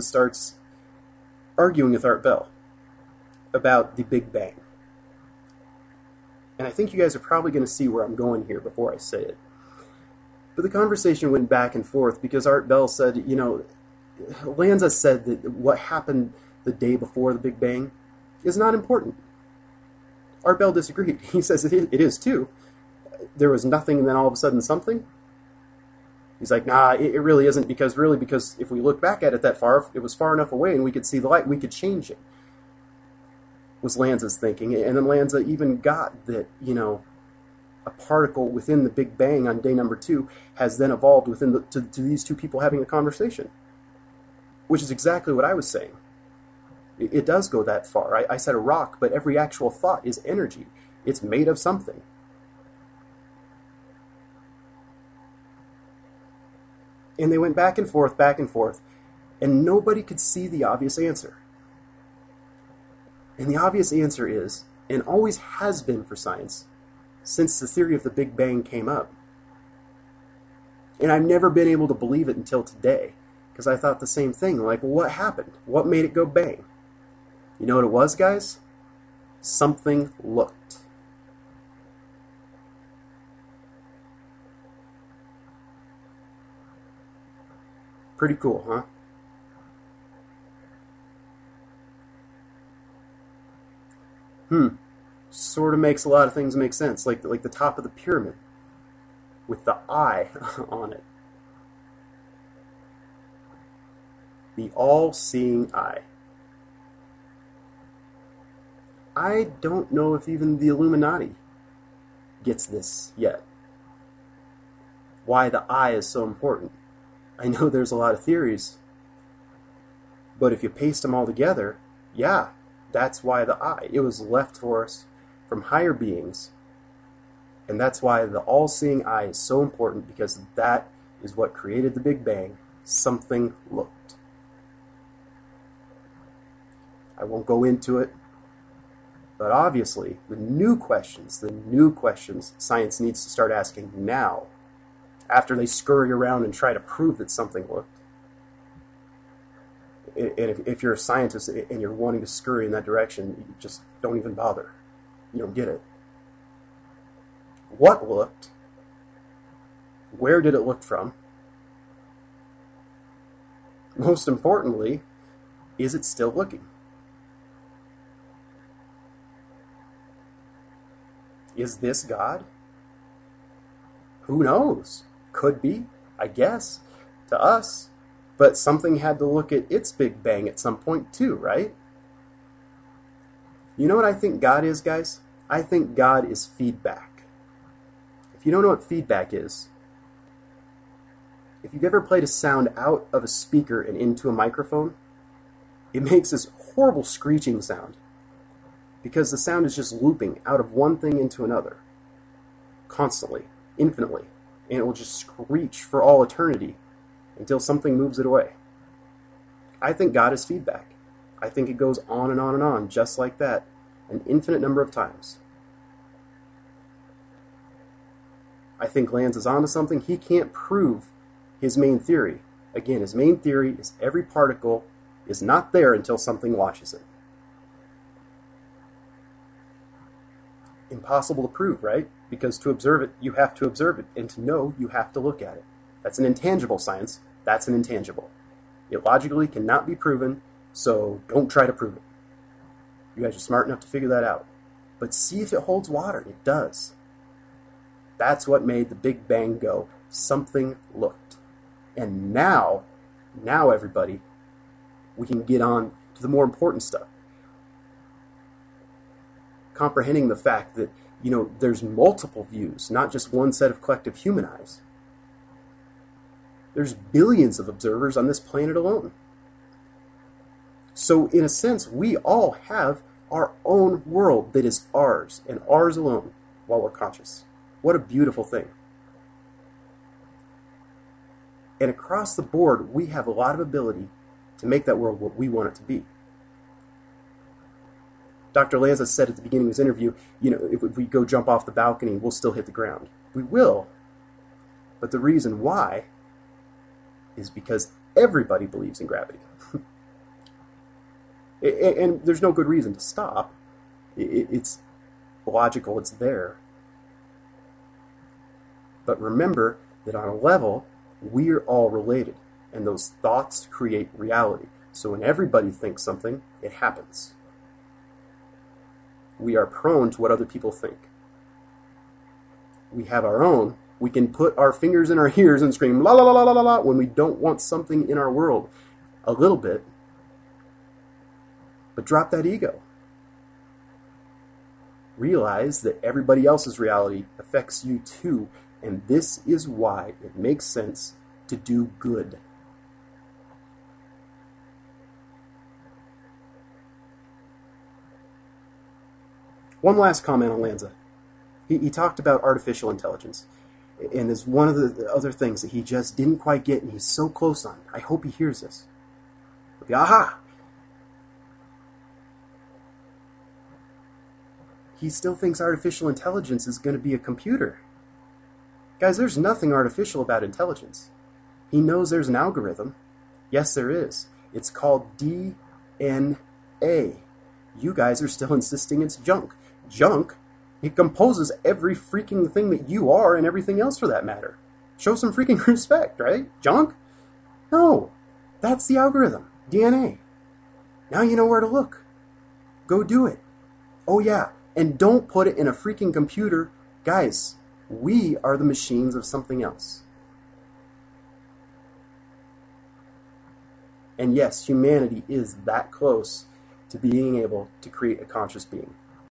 starts arguing with Art Bell about the Big Bang. And I think you guys are probably going to see where I'm going here before I say it. But the conversation went back and forth because Art Bell said, you know, Lanza said that what happened the day before the Big Bang is not important. Art Bell disagreed. He says it is too. There was nothing and then all of a sudden something. He's like, nah, it really isn't, because if we look back at it that far, it was far enough away and we could see the light, we could change it, was Lanza's thinking. And then Lanza even got that, you know, a particle within the Big Bang on day number 2 has then evolved within to these two people having a conversation, which is exactly what I was saying. It does go that far. I said a rock, but every actual thought is energy. It's made of something. And they went back and forth, and nobody could see the obvious answer. And the obvious answer is, and always has been for science, since the theory of the Big Bang came up. And I've never been able to believe it until today, because I thought the same thing, like, well, what happened? What made it go bang? You know what it was, guys? Something looked. Pretty cool, huh? Sort of makes a lot of things make sense, like the top of the pyramid with the eye on it. The all-seeing eye. I don't know if even the Illuminati gets this yet. Why the eye is so important. I know there's a lot of theories, but if you paste them all together, yeah, that's why the eye. It was left for us from higher beings, and that's why the all-seeing eye is so important, because that is what created the Big Bang. Something looked. I won't go into it, but obviously the new questions science needs to start asking now, after they scurry around and try to prove that something looked. And if you're a scientist and you're wanting to scurry in that direction, you just don't even bother. You don't get it. What looked? Where did it look from? Most importantly, is it still looking? Is this God? Who knows? Could be, I guess, to us. But something had to look at its Big Bang at some point too, right? You know what I think God is, guys? I think God is feedback. If you don't know what feedback is, if you've ever played a sound out of a speaker and into a microphone, it makes this horrible screeching sound, because the sound is just looping out of one thing into another, constantly, infinitely, and it will just screech for all eternity until something moves it away. I think God is feedback. I think it goes on and on and on, just like that, an infinite number of times. I think Lanz is onto something. He can't prove his main theory. Again, his main theory is every particle is not there until something watches it. Impossible to prove, right? Because to observe it, you have to observe it, and to know, you have to look at it. That's an intangible science. That's an intangible. It logically cannot be proven, so don't try to prove it. You guys are smart enough to figure that out. But see if it holds water. It does. That's what made the Big Bang go. Something looked. And now everybody, we can get on to the more important stuff. Comprehending the fact that, you know, there's multiple views, not just one set of collective human eyes. There's billions of observers on this planet alone. So in a sense, we all have our own world that is ours, and ours alone, while we're conscious. What a beautiful thing. And across the board, we have a lot of ability to make that world what we want it to be. Dr. Lanza said at the beginning of his interview, you know, if we go jump off the balcony, we'll still hit the ground. We will. But the reason why is because everybody believes in gravity. And there's no good reason to stop. It's logical, it's there. But remember that on a level, we're all related, and those thoughts create reality. So when everybody thinks something, it happens. We are prone to what other people think. We have our own. We can put our fingers in our ears and scream la la la la la la when we don't want something in our world. A little bit. But drop that ego. Realize that everybody else's reality affects you too, and this is why it makes sense to do good. One last comment on Lanza. He talked about artificial intelligence, and is one of the other things that he just didn't quite get, and he's so close on. I hope he hears this. Aha! He still thinks artificial intelligence is going to be a computer. Guys, there's nothing artificial about intelligence. He knows there's an algorithm. Yes, there is. It's called DNA. You guys are still insisting it's junk. Junk? It composes every freaking thing that you are and everything else for that matter. Show some freaking respect, right? Junk? No. That's the algorithm. DNA. Now you know where to look. Go do it. Oh yeah. And don't put it in a freaking computer. Guys, we are the machines of something else. And yes, humanity is that close to being able to create a conscious being.